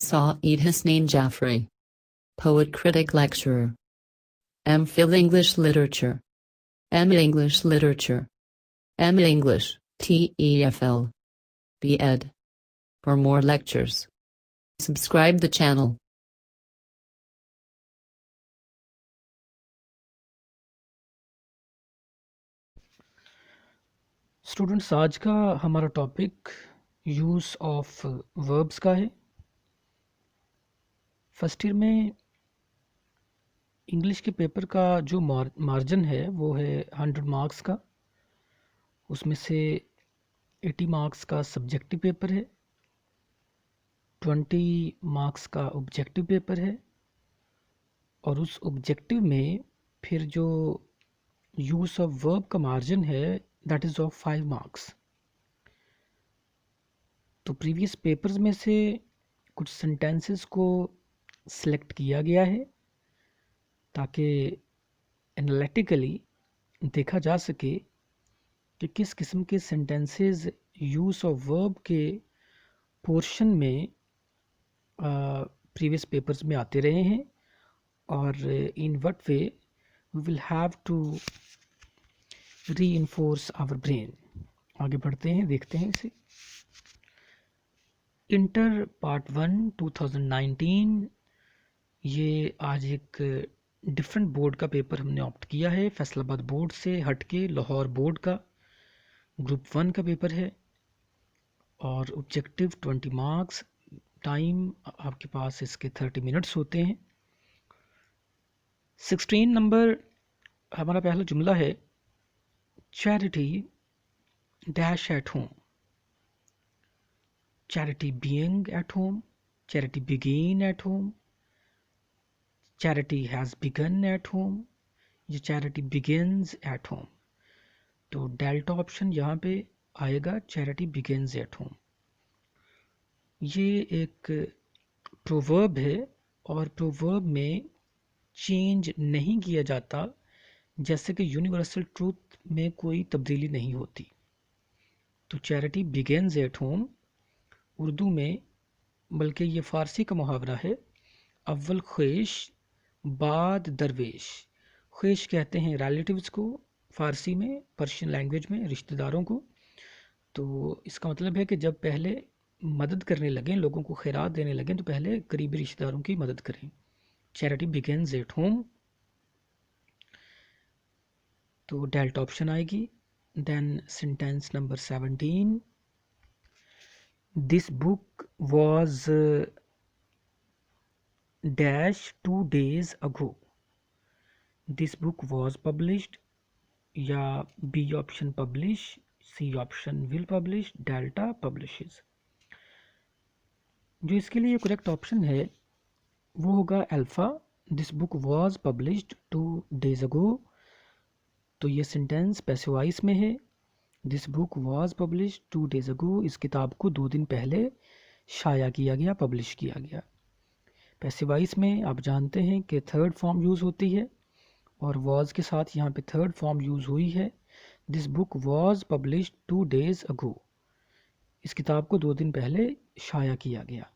Saeed Hasnain Jaffrey. Poet Critic Lecturer. MPhil English Literature. M English Literature. M English, TEFL. B.Ed. For more lectures, subscribe the channel. Students, आज का हमारा topic use of verbs का है। First year में English के paper का जो margin है वो है 100 मार्क्स का। उसमें से 80 मार्क्स का सब्जेक्टिव पेपर है, 20 मार्क्स का ऑब्जेक्टिव पेपर है, और उस ऑब्जेक्टिव में फिर जो यूज़ ऑफ वर्ब का मार्जिन है दैट इज़ ऑफ 5 मार्क्स। तो प्रीवियस पेपर्स में से कुछ सेंटेंसेस को सिलेक्ट किया गया है ताकि एनालिटिकली देखा जा सके कि किस किस्म के सेंटेंसेस यूज़ ऑफ वर्ब के पोर्शन में प्रीवियस पेपर्स में आते रहे हैं और in what way we will have to reinforce our brain. आगे बढ़ते हैं, देखते हैं इसे। इंटर पार्ट 1 2019, ये आज एक डिफरेंट बोर्ड का पेपर हमने ऑप्ट किया है। फैसलाबाद बोर्ड से हटके लाहौर बोर्ड का ग्रुप 1 का पेपर है और ऑब्जेक्टिव 20 मार्क्स। टाइम आपके पास इसके 30 मिनट्स होते हैं। 16 नंबर हमारा पहला जुमला है, charity dash at home. Charity being at home, charity begin at home, charity has begun at home, ये चैरिटी बिगिन्स एट होम। तो डेल्टा ऑप्शन यहाँ पे आएगा, चैरिटी बिगिन्स एट होम। ये एक प्रोवर्ब है और प्रोवर्ब में चेंज नहीं किया जाता, जैसे कि यूनिवर्सल ट्रूथ में कोई तब्दीली नहीं होती। तो charity begins at home Urdu में, बल्कि ये फ़ारसी का मुहावरा है, अव्वल ख्वेश बाद दरवेश। ख्वेश कहते हैं रिलेटिव्स को फ़ारसी में, पर्शियन लैंग्वेज में रिश्तेदारों को। तो इसका मतलब है कि जब पहले मदद करने लगें, लोगों को खैरात देने लगें, तो पहले करीबी रिश्तेदारों की मदद करें। चैरिटी बिगिन्स एट होम, तो डेल्टा ऑप्शन आएगी। Then sentence number 17, this book was dash 2 days ago। This book was published, या B option publish, C option will publish, delta publishes. जो इसके लिए करेक्ट ऑप्शन है वो होगा alpha. This book was published 2 days ago। तो ये sentence passive voice में है। This book was published 2 days ago, इस किताब को 2 दिन पहले शाया किया गया, पब्लिश किया गया। पैसिव वॉइस में आप जानते हैं कि थर्ड फॉर्म यूज़ होती है और वॉज के साथ यहाँ पे थर्ड फॉर्म यूज़ हुई है। This book was published 2 days ago, इस किताब को 2 दिन पहले शाया किया गया।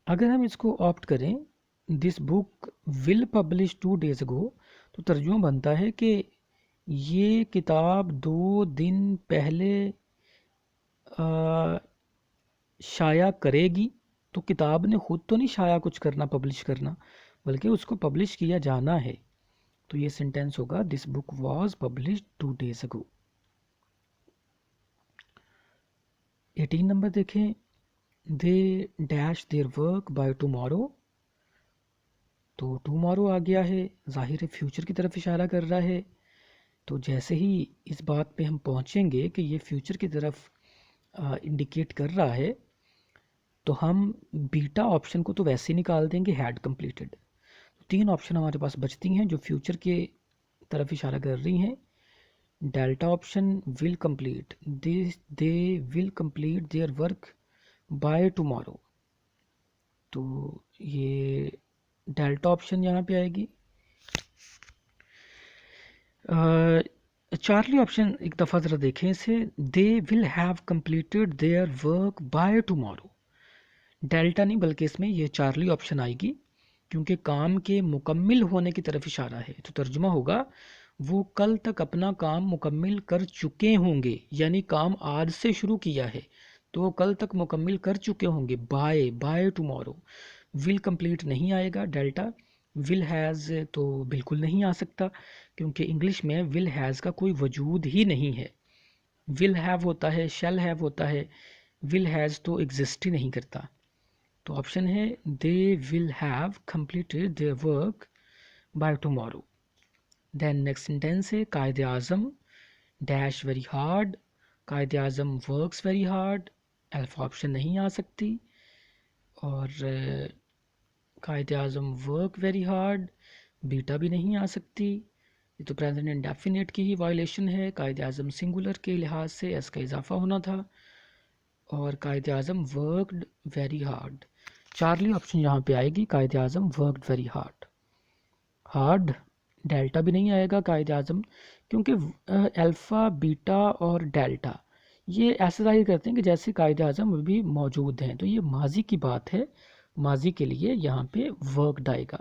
अगर हम इसको ऑप्ट करें, this book will publish 2 days ago, तो तर्जुमा बनता है कि ये किताब 2 दिन पहले शाया करेगी। तो किताब ने ख़ुद तो नहीं शाया कुछ करना, पब्लिश करना, बल्कि उसको पब्लिश किया जाना है। तो ये सेंटेंस होगा, this book was published 2 days ago। 18 number देखें, they dash their work by tomorrow. तो टुमारो आ गया है, जाहिर है फ्यूचर की तरफ इशारा कर रहा है। तो जैसे ही इस बात पे हम पहुंचेंगे कि ये फ्यूचर की तरफ इंडिकेट कर रहा है, तो हम बीटा ऑप्शन को तो वैसे ही निकाल देंगे, हैड कंप्लीटेड। तो 3 ऑप्शन हमारे पास बचती हैं जो फ्यूचर के तरफ इशारा कर रही हैं। Delta option will complete, they will complete their work by tomorrow. तो ये डेल्टा ऑप्शन यहाँ पे आएगी। चार्ली ऑप्शन एक दफ़ा ज़रा देखें इसे, दे will have completed their work by tomorrow. Delta नहीं बल्कि इसमें ये चार्ली ऑप्शन आएगी, क्योंकि काम के मुकम्मिल होने की तरफ इशारा है। तो तर्जुमा होगा वो कल तक अपना काम मुकम्मिल कर चुके होंगे, यानी काम आज से शुरू किया है तो वो कल तक मुकम्मिल कर चुके होंगे। Bye bye tomorrow. Will complete नहीं आएगा डेल्टा। विल हैज़ तो बिल्कुल नहीं आ सकता, क्योंकि इंग्लिश में विल हैज़ का कोई वजूद ही नहीं है। विल हैव होता है, शैल हैव होता है, विल हैज़ तो एग्जिस्ट ही नहीं करता। तो ऑप्शन है they will have completed their work by tomorrow. Then next sentence है Quaid-e Azam dash very hard. Quaid-e Azam works very hard, alpha option नहीं आ सकती। और Quaid-e Azam work very hard, beta भी नहीं आ सकती। ये तो प्रेजेंट इंडेफिनिट की ही वायलेशन है। कायदे आज़म सिंगुलर के लिहाज से एस का इजाफा होना था। और Quaid-e Azam worked very hard, charlie option यहाँ पे आएगी। Quaid-e Azam worked very hard. Hard delta भी नहीं आएगा कायदे आज़म, क्योंकि अल्फ़ा बीटा और डेल्टा ये ऐसे जाहिर करते हैं कि जैसे कायदे आज़म भी मौजूद हैं। तो ये माजी की बात है, माजी के लिए यहाँ पे वर्कड आएगा।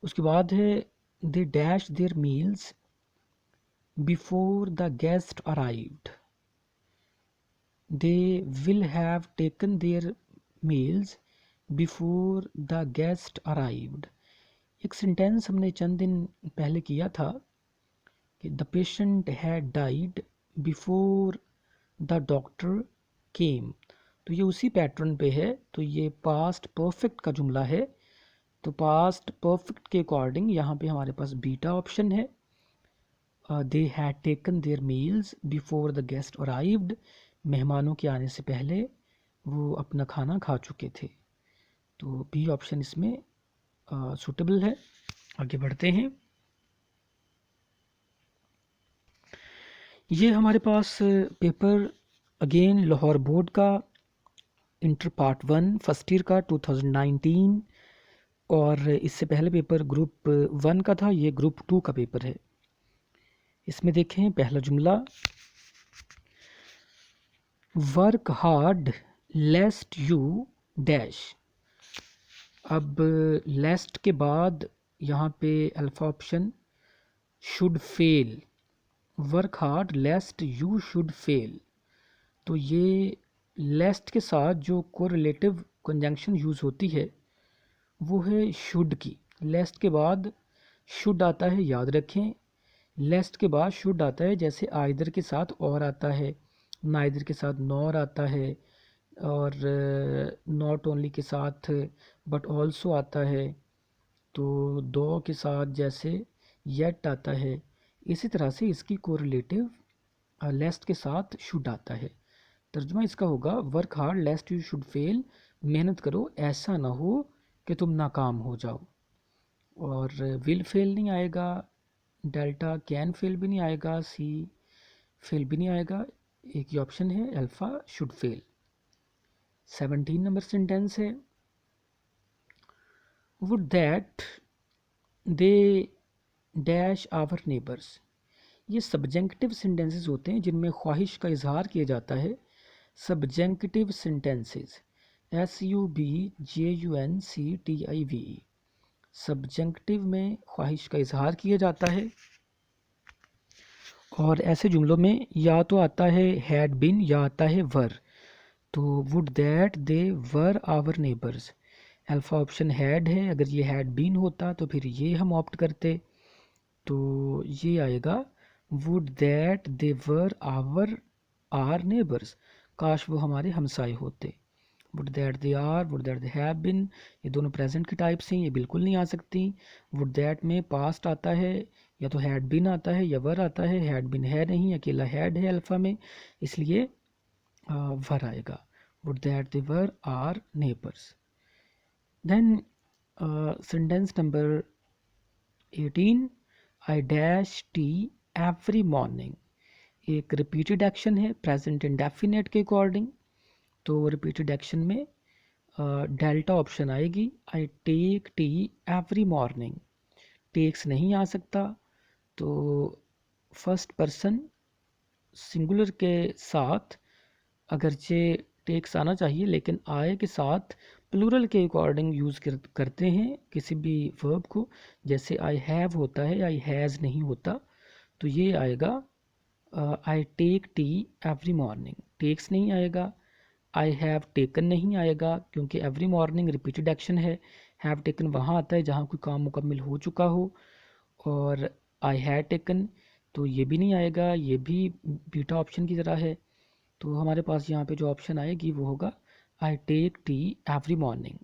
उसके बाद है they dash their meals before the guest arrived. They will have taken their meals before the guest arrived. एक सेंटेंस हमने चंद दिन पहले किया था कि the patient had died before the doctor came. तो ये उसी पैटर्न पे है। तो ये पास्ट परफेक्ट का जुमला है। तो पास्ट परफेक्ट के अकॉर्डिंग यहाँ पे हमारे पास बीटा ऑप्शन है। They had taken their meals before the guest arrived, मेहमानों के आने से पहले वो अपना खाना खा चुके थे। तो बी ऑप्शन इसमें सूटेबल है। आगे बढ़ते हैं। ये हमारे पास पेपर अगेन लाहौर बोर्ड का इंटर पार्ट 1 फर्स्ट ईयर का 2019, और इससे पहले पेपर ग्रुप 1 का था, ये ग्रुप 2 का पेपर है। इसमें देखें पहला जुमला, वर्क हार्ड लेस्ट यू डैश। अब लेस्ट के बाद यहाँ पे alpha option should fail. Work hard लेस्ट you should fail. तो ये लेस्ट के साथ जो कोरिलेटिव कंजंक्शन यूज़ होती है वो है शुड की। लेस्ट के बाद शुड आता है, याद रखें। लेस्ट के बाद शुड आता है जैसे आइदर के साथ और आता है, नाइदर के साथ नॉर आता है, और नॉट ओनली के साथ बट ऑल्सो आता है। तो दो के साथ जैसे येट आता है, इसी तरह से इसकी कोरिलेटिव लेस्ट के साथ शुड आता है। तर्जुमा इसका होगा work hard लेस्ट you should fail. मेहनत करो ऐसा ना हो कि तुम नाकाम हो जाओ। और विल फेल नहीं आएगा, डेल्टा कैन फेल भी नहीं आएगा, सी फेल भी नहीं आएगा। एक ही ऑप्शन है alpha should fail. 17 number sentence है would that they dash our neighbours. ये सब्जेंक्टिव सेंटेंसेस होते हैं जिनमें ख्वाहिश का इजहार किया जाता है। सब्जेंक्टिव सेंटेंसेस SUBJUNCTIVE, सब्जेंक्टिव में ख्वाहिश का इजहार किया जाता है। और ऐसे जुमलों में या तो आता है हैड बिन या आता है वर। तो would that they were our neighbours, alpha option had है। अगर ये हैड बीन होता तो फिर ये हम ऑप्ट करते। तो ये आएगा would that they were our are neighbours, काश वो हमारे हमसाए होते। Would that they are, would that they have been, ये दोनों प्रेजेंट की टाइप्स हैं, ये बिल्कुल नहीं आ सकती। वुड दैट में पास्ट आता है, या तो हैड बिन आता है या वर आता है। हैड बिन है नहीं, अकेला हैड है अल्फ़ा में, इसलिए वर आएगा। Would that they were are neighbours. Then sentence number 18, I dash tea every morning. एक रिपीटेड एक्शन है प्रेजेंट इंडेफिनिट के अकॉर्डिंग। तो रिपीटेड एक्शन में डेल्टा ऑप्शन आएगी। I take tea every morning, takes नहीं आ सकता। तो फर्स्ट पर्सन सिंगुलर के साथ अगरचे टेक्स आना चाहिए, लेकिन आए के साथ प्लूरल के अकॉर्डिंग यूज़ करते हैं किसी भी वर्ब को। जैसे आई हैव होता है, आई हैज़ नहीं होता। तो ये आएगा I take tea every morning, takes नहीं आएगा। आई हैव टेकन नहीं आएगा क्योंकि एवरी मॉर्निंग रिपीटेड एक्शन है। हैव टेकन वहाँ आता है जहाँ कोई काम मुकम्मल हो चुका हो। और आई हैड टेकन तो ये भी नहीं आएगा, ये भी बीटा ऑप्शन की तरह है। तो हमारे पास यहाँ पे जो ऑप्शन आएगी वो होगा I take tea every morning.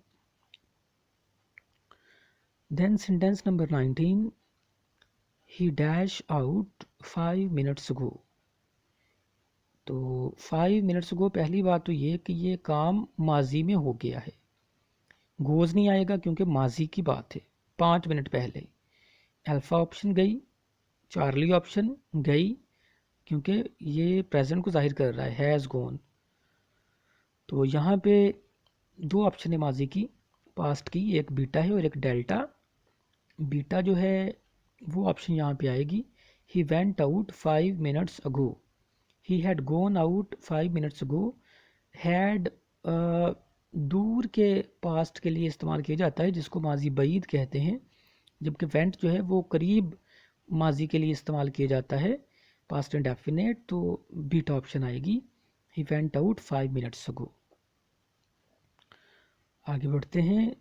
Then sentence number 19, he dash out 5 minutes ago. तो 5 मिनट्स अगो, पहली बात तो ये कि ये काम माजी में हो गया है। गोज़ नहीं आएगा क्योंकि माजी की बात है, 5 मिनट पहले। अल्फ़ा ऑप्शन गई, चार्ली ऑप्शन गई क्योंकि ये प्रेजेंट को जाहिर कर रहा है, हैज़ गोन। तो यहाँ पे दो ऑप्शन है माजी की, पास्ट की, एक बीटा है और एक डेल्टा। बीटा जो है वो ऑप्शन यहाँ पे आएगी, he went out 5 minutes ago. He had gone out 5 minutes ago. Had दूर के पास्ट के लिए इस्तेमाल किया जाता है जिसको माजी बईद कहते हैं, जबकि वेंट जो है वो करीब माजी के लिए इस्तेमाल किया जाता है, पास्ट इंडेफिनेट। तो बीटा ऑप्शन आएगी, ही वेंट आउट 5 मिनट्स अगो। आगे बढ़ते हैं,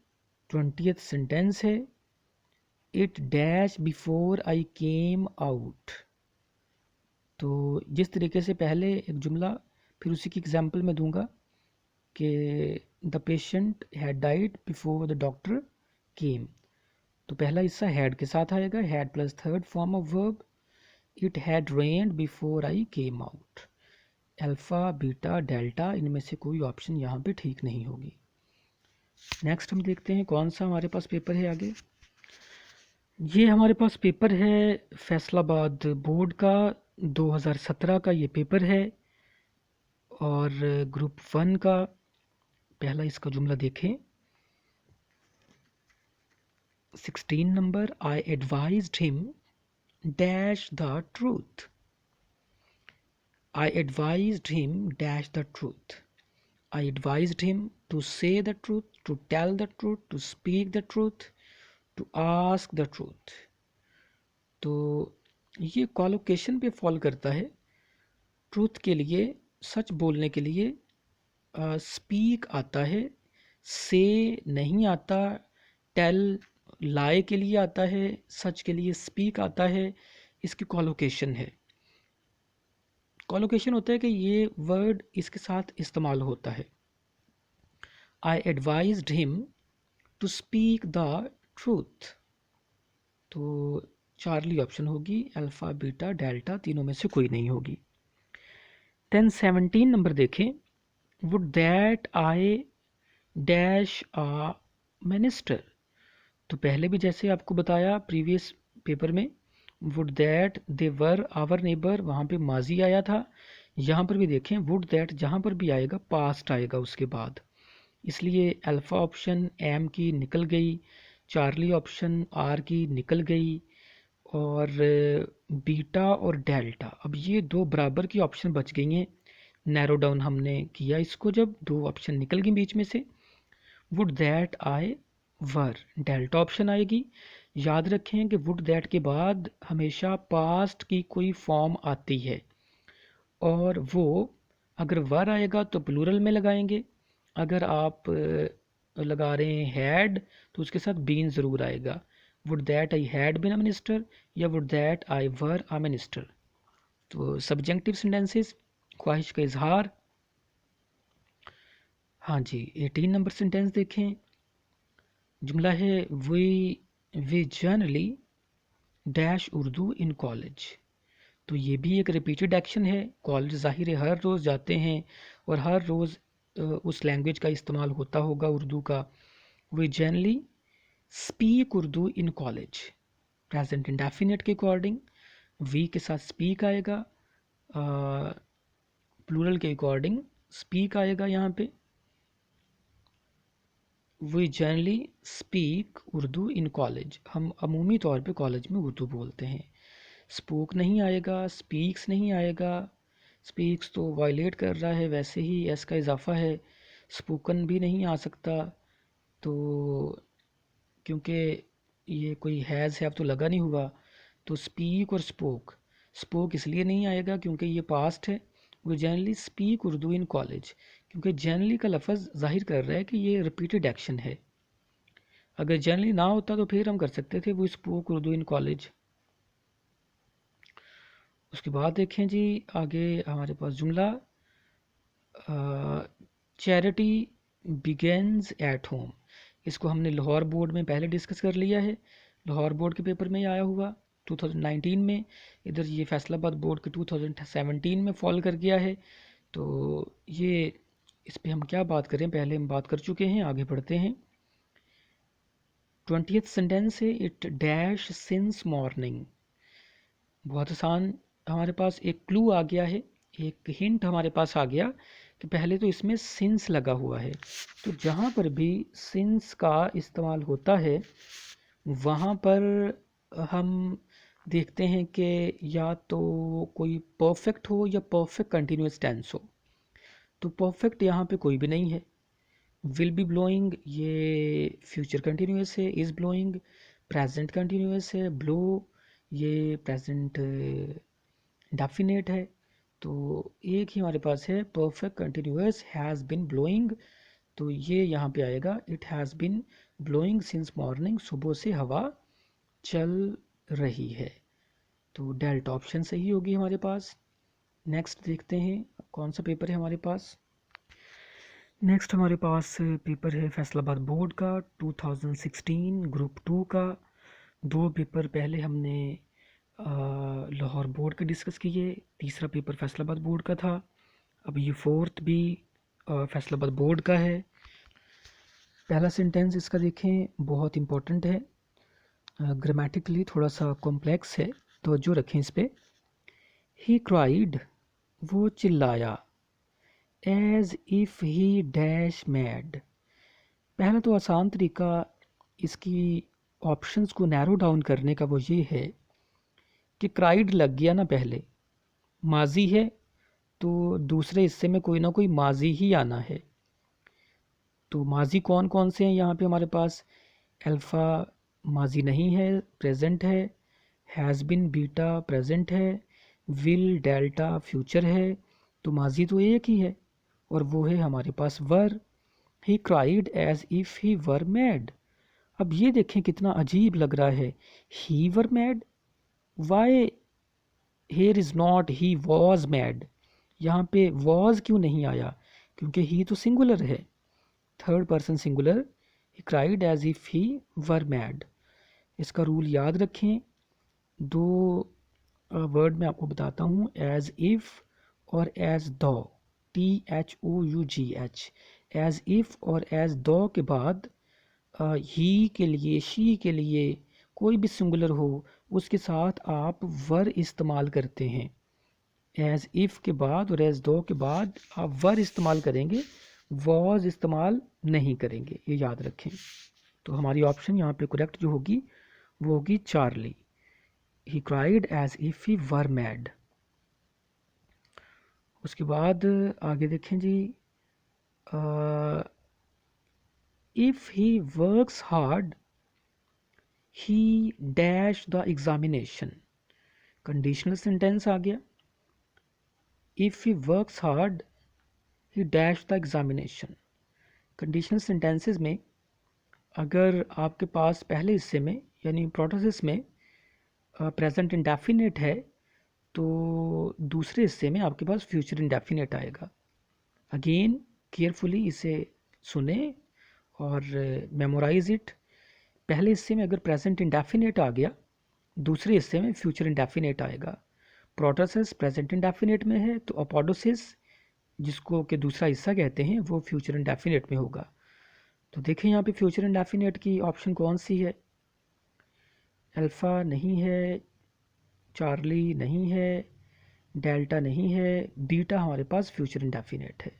20th सेंटेंस है, it dash before I came out. तो जिस तरीके से पहले एक जुमला, फिर उसी की एग्जांपल मैं दूंगा कि the patient had died before the doctor came. तो पहला हिस्सा हैड के साथ आएगा, had plus third form of verb. It had rained before I came out. Alpha, beta, delta, इनमें से कोई ऑप्शन यहाँ पे ठीक नहीं होगी। नेक्स्ट हम देखते हैं कौन सा हमारे पास पेपर है आगे। ये हमारे पास पेपर है फैसलाबाद बोर्ड का, 2017 का ये पेपर है। और ग्रुप 1 का पहला इसका जुमला देखें, 16 number, I advised him dash the truth. I advised him dash the truth. I advised him to say the truth, to tell the truth, to speak the truth, to ask the truth. तो ये collocation पे follow करता है। Truth के लिए, सच बोलने के लिए स्पीक आता है, से नहीं आता। टेल, लाए के लिए आता है, सच के लिए स्पीक आता है। इसकी कॉलोकेशन है। कॉलोकेशन होता है कि ये वर्ड इसके साथ इस्तेमाल होता है। I advised him to speak the truth. तो चार्ली ऑप्शन होगी, अल्फ़ा, बीटा, डेल्टा, तीनों में से कोई नहीं होगी। 17 नंबर देखें, would that I dash a minister. तो पहले भी जैसे आपको बताया प्रीवियस पेपर में, would that they were our neighbour, वहाँ पे माजी आया था। यहाँ पर भी देखें, वुड दैट जहाँ पर भी आएगा पास्ट आएगा उसके बाद, इसलिए अल्फ़ा ऑप्शन एम की निकल गई, चार्ली ऑप्शन आर की निकल गई, और बीटा और डेल्टा, अब ये दो बराबर की ऑप्शन बच गई हैं। नैरो डाउन हमने किया इसको, जब दो ऑप्शन निकल गई बीच में से। Would that I were, delta option आएगी। याद रखें कि वुड दैट के बाद हमेशा पास्ट की कोई फॉर्म आती है, और वो अगर वर आएगा तो प्लूरल में लगाएंगे। अगर आप लगा रहे हैं हैड तो उसके साथ बीन ज़रूर आएगा। Would that I had been a minister या would that I were a minister. तो सब्जेक्टिव सेंटेंसेस, ख्वाहिश का इजहार। हाँ जी, 18 नंबर सेंटेंस देखें, जुमला है we generally dash Urdu in college. तो ये भी एक रिपीटेड एक्शन है। कॉलेज ज़ाहिर है हर रोज़ जाते हैं और हर रोज़ उस लैंग्वेज का इस्तेमाल होता होगा, उर्दू का। We generally speak Urdu in college, present indefinite के अकॉर्डिंग वी के साथ स्पीक आएगा, प्लूरल के अकॉर्डिंग स्पीक आएगा यहाँ पे। We generally speak Urdu in college, हम अमूमी तौर पे कॉलेज में उर्दू बोलते हैं। स्पोक नहीं आएगा, स्पीक्स नहीं आएगा, स्पीक्स तो वायलेट कर रहा है, वैसे ही एस का इजाफा है, स्पोकन भी नहीं आ सकता, तो क्योंकि ये कोई हैज़ है अब तो लगा नहीं हुआ, तो स्पीक और स्पोक, स्पोक इसलिए नहीं आएगा क्योंकि ये पास्ट है। वो generally speak Urdu in college, क्योंकि जनरली का लफ्ज़ जाहिर कर रहा है कि ये रिपीटेड एक्शन है। अगर जनरली ना होता तो फिर हम कर सकते थे वो स्पोक उर्दू इन कॉलेज। उसके बाद देखें जी, आगे हमारे पास जुमला चैरिटी बिगेन्स एट होम। इसको हमने लाहौर बोर्ड में पहले डिस्कस कर लिया है, लाहौर बोर्ड के पेपर में आया हुआ 2019 में। इधर ये फैसलाबाद बोर्ड के 2017 में फॉल कर गया है। तो ये इस पे हम क्या बात करें, पहले हम बात कर चुके हैं, आगे बढ़ते हैं। 20th सेंटेंस है, इट डैश सिंस मॉर्निंग। बहुत आसान, हमारे पास एक क्लू आ गया है, एक हिंट हमारे पास आ गया कि पहले तो इसमें सिंस लगा हुआ है। तो जहाँ पर भी सिंस का इस्तेमाल होता है वहाँ पर हम देखते हैं कि या तो कोई परफेक्ट हो या परफेक्ट कंटिन्यूस टेंस हो। तो परफेक्ट यहाँ पे कोई भी नहीं है। विल बी ब्लोइंग ये फ्यूचर कंटिन्यूस है, इज़ ब्लोइंग प्रेजेंट कंटिन्यूस है, ब्लो ये प्रेजेंट डेफिनेट है। तो एक ही हमारे पास है perfect continuous, has been blowing, तो ये यहाँ पे आएगा it has been blowing since morning, सुबह से हवा चल रही है। तो डेल्टा ऑप्शन सही होगी हमारे पास। नेक्स्ट देखते हैं कौन सा पेपर है हमारे पास। नेक्स्ट हमारे पास पेपर है फैसलाबाद बोर्ड का 2016 ग्रुप 2 का। दो पेपर पहले हमने लाहौर बोर्ड के डिस्कस किए, तीसरा पेपर फैसलाबाद बोर्ड का था। अब ये फोर्थ भी फैसलाबाद बोर्ड का है। पहला सेंटेंस इसका देखें, बहुत इम्पोर्टेंट है, ग्रामेटिकली थोड़ा सा कॉम्प्लेक्स है, तो जो रखें इस पे। ही क्राइड वो चिल्लाया, as if he dash mad. पहला तो आसान तरीका इसकी ऑप्शंस को नैरो डाउन करने का वो ये है कि क्राइड लग गया ना, पहले माजी है तो दूसरे हिस्से में कोई ना कोई माजी ही आना है। तो माजी कौन कौन से हैं यहाँ पे हमारे पास, अल्फ़ा माजी नहीं है, प्रेजेंट है, हैज़ बिन बीटा प्रेजेंट है, विल डेल्टा फ्यूचर है। तो माजी तो एक ही है और वो है हमारे पास were. He cried as if he were mad. अब ये देखें कितना अजीब लग रहा है, he were mad, why here is not he was mad. यहाँ पे वॉज क्यों नहीं आया, क्योंकि ही तो सिंगुलर है, third person singular. He cried as if he were mad. इसका रूल याद रखें, दो वर्ड मैं आपको बताता हूँ, एज इफ़ और as though, THOUGH। As if और एज दो के बाद ही के लिए, शी के लिए, कोई भी सिंगुलर हो उसके साथ आप वर इस्तेमाल करते हैं। एज इफ़ के बाद और एज दो के बाद आप वर इस्तेमाल करेंगे, वॉज इस्तेमाल नहीं करेंगे, ये याद रखें। तो हमारी ऑप्शन यहाँ पे करेक्ट जो होगी वो होगी charlie. He cried as if he were mad. उसके बाद आगे देखें जी, if he works hard he dash the examination. Conditional sentence आ गया, if he works hard he dash the examination. Conditional sentences में अगर आपके पास पहले हिस्से में यानी प्रोटोसिस में प्रेजेंट इंडेफिनेट है तो दूसरे हिस्से में आपके पास फ्यूचर इंडेफिनेट आएगा। अगेन केयरफुली इसे सुने और मेमोराइज इट। पहले हिस्से में अगर प्रेजेंट इंडेफिनेट आ गया, दूसरे हिस्से में फ्यूचर इंडेफिनेट आएगा। प्रोटोसिस प्रेजेंट इंडेफिनेट में है तो अपोडोसिस, जिसको कि दूसरा हिस्सा कहते हैं, वो फ्यूचर इंडेफिनेट में होगा। तो देखें यहाँ पे फ्यूचर इंडेफिनेट की ऑप्शन कौन सी है, अल्फ़ा नहीं है, चार्ली नहीं है, डेल्टा नहीं है, बीटा हमारे पास फ्यूचर इंडेफिनेट है,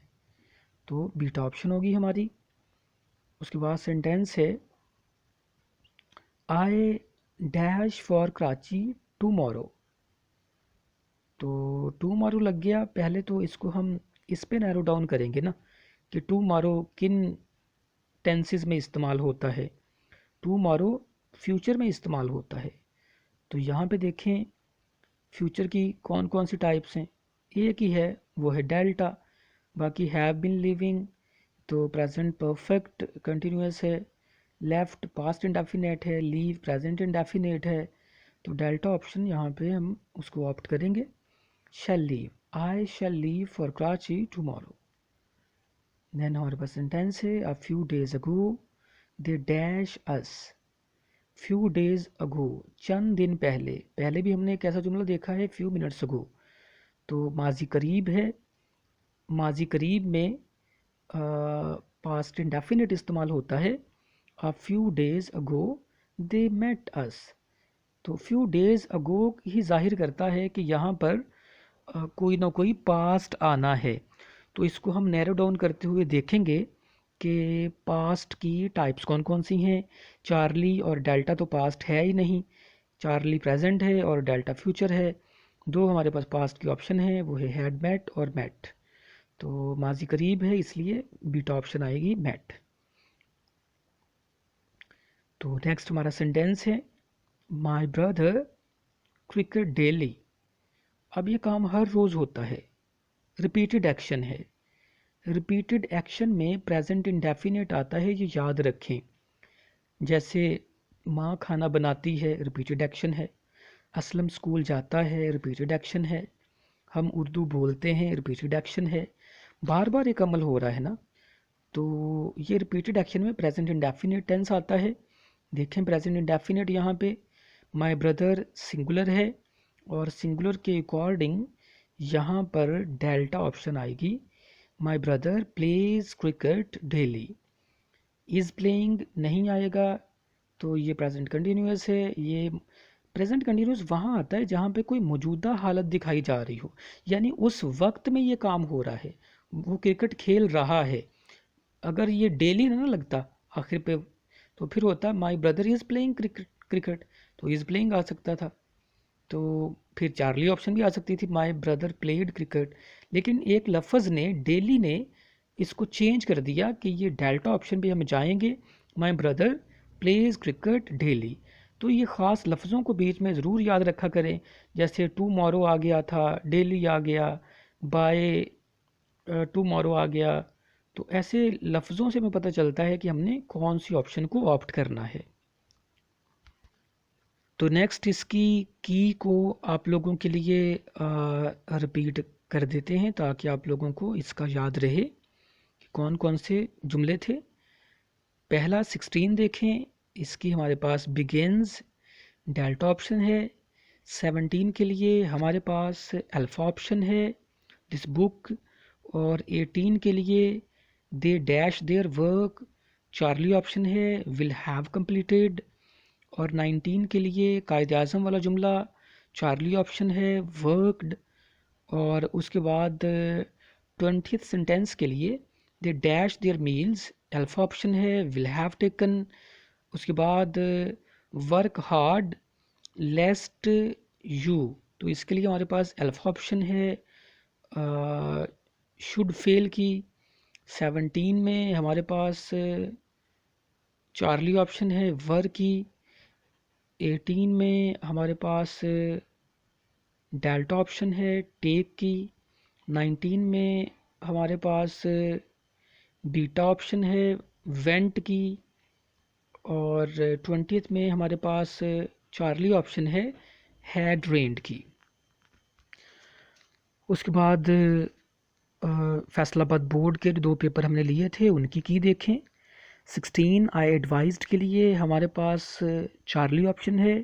तो बीटा ऑप्शन होगी हमारी। उसके बाद सेंटेंस है, I dash for Karachi tomorrow. तो टुमारो लग गया। पहले तो इसको हम इस पे नैरो डाउन करेंगे ना कि टुमारो किन टेंसेस में इस्तेमाल होता है। टुमारो फ्यूचर में इस्तेमाल होता है। तो यहाँ पे देखें फ्यूचर की कौन कौन सी टाइप्स हैं। एक ही है, वो है डेल्टा। बाकी हैव बिन लिविंग तो प्रेजेंट परफेक्ट कंटिन्यूअस है। लेफ्ट पास्ट इंडेफिनेट है। लीव प्रेजेंट इंडेफिनेट है। तो डेल्टा ऑप्शन यहाँ पे हम उसको ऑप्ट करेंगे। Shall leave, I shall leave for Karachi tomorrow. Then हमारे पास सेंटेंस है a few days ago they dash us. Few days ago चंद दिन पहले। पहले भी हमने एक ऐसा जुमला देखा है फ्यू मिनट्स अगो। तो माजी करीब है। माजी करीब में पास्ट इंडेफिनिट इस्तेमाल होता है। A few days ago they met us. तो फ्यू डेज अगो ही जाहिर करता है कि यहाँ पर कोई ना कोई पास्ट आना है। तो इसको हम नैरो डाउन करते हुए देखेंगे कि पास्ट की टाइप्स कौन कौन सी हैं। चार्ली और डेल्टा तो पास्ट है ही नहीं। चार्ली प्रेजेंट है और डेल्टा फ्यूचर है। दो हमारे पास पास्ट की ऑप्शन है, वो है हैड मेट और मेट। तो माजी करीब है इसलिए बीटा ऑप्शन आएगी मेट। तो नेक्स्ट हमारा सेंटेंस है माई ब्रदर क्रिकेट डेली। अब ये काम हर रोज़ होता है। रिपीटेड एक्शन है। रिपीटेड एक्शन में प्रेजेंट इंडेफिनेट आता है, ये याद रखें। जैसे माँ खाना बनाती है, रिपीटेड एक्शन है। असलम स्कूल जाता है, रिपीटेड एक्शन है। हम उर्दू बोलते हैं, रिपीटेड एक्शन है। बार बार एक अमल हो रहा है ना, तो ये रिपीटेड एक्शन में प्रेजेंट इंडेफिनेट टेंस आता है। देखें प्रेजेंट इंडेफिनेट यहाँ पे माय ब्रदर सिंगुलर है और सिंगुलर के अकॉर्डिंग यहाँ पर डेल्टा ऑप्शन आएगी। My brother plays cricket daily. Is playing नहीं आएगा, तो ये प्रेजेंट कंटिन्यूअस है। ये प्रेजेंट कंटिन्यूअस वहाँ आता है जहाँ पे कोई मौजूदा हालत दिखाई जा रही हो, यानी उस वक्त में ये काम हो रहा है, वो क्रिकेट खेल रहा है। अगर ये डेली ना लगता आखिर पे, तो फिर होता my brother is playing cricket, तो इज़ प्लेइंग आ सकता था। तो फिर चार्ली ऑप्शन भी आ सकती थी, माई ब्रदर प्लेड क्रिकेट। लेकिन एक लफ्ज़ ने, डेली ने, इसको चेंज कर दिया कि ये डेल्टा ऑप्शन पे हम जाएंगे। माई ब्रदर प्लेज क्रिकेट डेली। तो ये ख़ास लफ्ज़ों को बीच में ज़रूर याद रखा करें। जैसे टुमारो आ गया था, डेली आ गया, बाय टुमारो आ गया। तो ऐसे लफ्ज़ों से हमें पता चलता है कि हमने कौन सी ऑप्शन को ऑप्ट करना है। तो नेक्स्ट इसकी की को आप लोगों के लिए रिपीट कर देते हैं ताकि आप लोगों को इसका याद रहे कि कौन कौन से जुमले थे। पहला 16 देखें, इसकी हमारे पास बिगिन्स डेल्टा ऑप्शन है। 17 के लिए हमारे पास अल्फ़ा ऑप्शन है, दिस बुक। और 18 के लिए दे dash their work, Charlie option है, विल हैव कंप्लीटेड। और 19 के लिए कायद आज़म वाला जुमला, चार्ली ऑप्शन है, वर्कड। और उसके बाद 20th सेंटेंस के लिए दे dash their meals, alpha option है, विल हैव टेकन। उसके बाद वर्क हार्ड लेस्ट यू, तो इसके लिए हमारे पास अल्फ़ा ऑप्शन है, शुड फेल की। 17 में हमारे पास चार्ली ऑप्शन है, वर की। 18 में हमारे पास डेल्टा ऑप्शन है, टेक की। 19 में हमारे पास बीटा ऑप्शन है, वेंट की। और 20th में हमारे पास चार्ली ऑप्शन है, हैड रेंड की। उसके बाद फैसलाबाद बोर्ड के 2 पेपर हमने लिए थे, उनकी की देखें। 16 आई एडवाइज्ड के लिए हमारे पास चार्ली ऑप्शन है,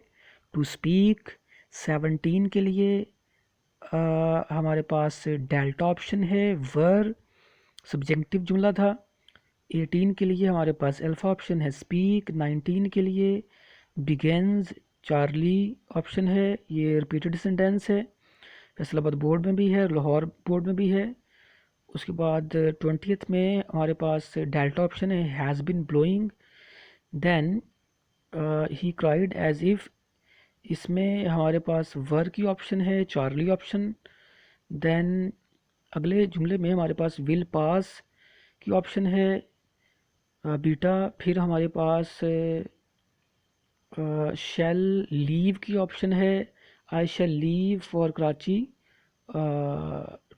टू स्पीक। 17 के लिए हमारे पास डेल्टा ऑप्शन है, वर, सब्जेक्टिव जुमला था। 18 के लिए हमारे पास अल्फ़ा ऑप्शन है, स्पीक। 19 के लिए बिगेन्स, चार्ली ऑप्शन है, ये रिपीटेड सेंटेंस है, फैसलाबाद बोर्ड में भी है, लाहौर बोर्ड में भी है। उसके बाद 20th में हमारे पास डेल्टा ऑप्शन है, has been blowing. Then he cried as if इसमें हमारे पास वर की ऑप्शन है, चार्ली ऑप्शन। देन अगले जुमले में हमारे पास विल पास की ऑप्शन है, बीटा। फिर हमारे पास शैल लीव की ऑप्शन है, I shall leave for Karachi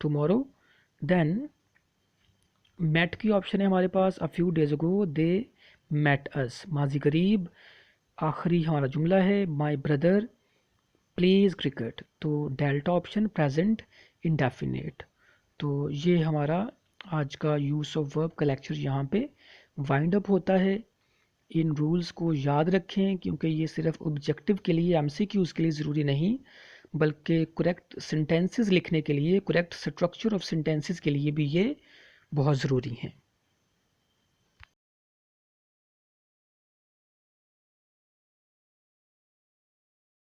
tomorrow. Then met की ऑप्शन है हमारे पास, a few days ago they met us, माजी करीब। आखिरी हमारा जुमला है, माई ब्रदर प्लेज क्रिकेट। तो डेल्टा ऑप्शन प्रेजेंट इंडेफिनेट। तो ये हमारा आज का यूज़ ऑफ वर्ब का लेक्चर यहाँ पे वाइंड अप होता है। इन रूल्स को याद रखें क्योंकि ये सिर्फ ऑब्जेक्टिव के लिए, एमसीक्यूज़ के लिए ज़रूरी नहीं, बल्कि करेक्ट सेंटेंसेस लिखने के लिए, करेक्ट स्ट्रक्चर ऑफ सेंटेंसेस के लिए भी ये बहुत ज़रूरी हैं।